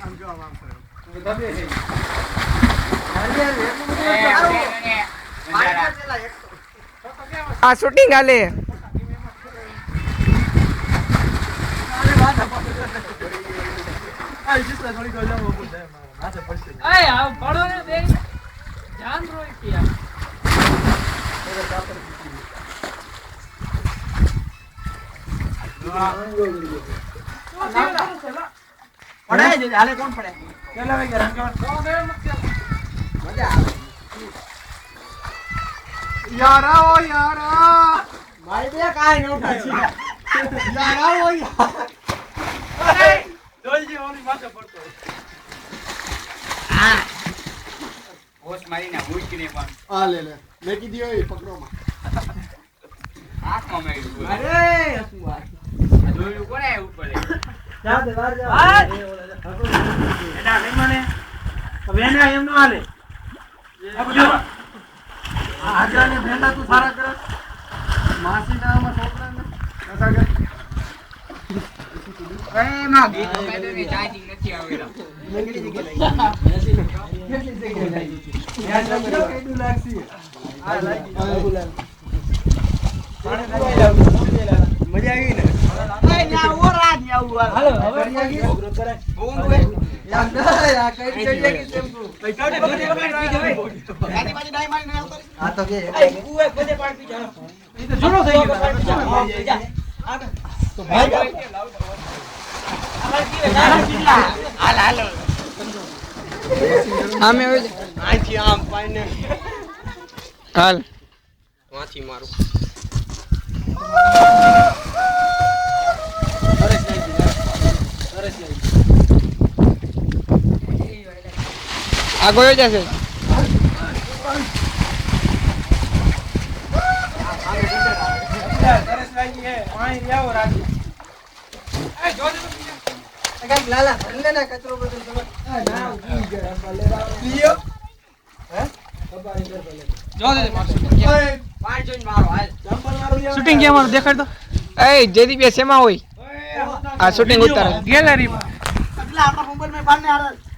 આમ જો આમ કરે આ શૂટિંગ હાલે પડે હાલે કોણ પડે કેટલા વાગે મજા આવે યારા ઓ યારા મારી બે કાઈ ન ઉઠા છે યારા ઓ યાર અરે જોલજી ઓની માથે પડતો આ હોશ મારી ના હુઈ કે પણ આ લે લે મે કીધી ઓય પકડો માં આ કોમે અરે હસુ આ જોયું કોને ઉપર જા દે વાર જા એડા નહીં મને હવે એને એમ ન હાલે આ બધું આજરાને ભેંડા તું સારા કરે માસી નામાં છોકરાને કથા કર એ માં ગીત મેં ચાર્જિંગ નથી આવેલા કેટલી જગ્યાએ લાગી યાર લખ્યો કેટલું લાગશે આ લાગી મજા આવી ને એ ન્યા ઓરા જ આવું હાલો હવે પ્રોગ્રામ કરે બોંગ યાર ના કઈ જઈએ કે તેમ તું પૈસા દે બધે પાડ પી જાય આની બાજુ ડાઈ મારી આવતો આ તો કે એ કુએ બધે પાડ પી જાય એ તો જૂનો થઈ ગયો આ તો ભાઈ અમાર કીવે ના કિલ્લા હાલ હાલો આમે હોય આથી આમ પાઈને હાલ વાંચી મારું આ ગયો જશે સરસ લાગી હે પાણી લાવો રાખી એ જોજે તો કઈ લાલા ભરલે ના કચરો બધો તમે ના ઉભી ગયા લેવા લીયો હે કબાઈ દે ભલે જોજે પાણી જોઈને મારો હાલ જમ્પર મારો શૂટિંગ કેમ મારું દેખાડ તો એ જેદી બે સેમાં હોય આ શૂટિંગ ઉતારે ગેલેરીમાં અગલા આપણા મોબાઈલ में बांधने आ रहा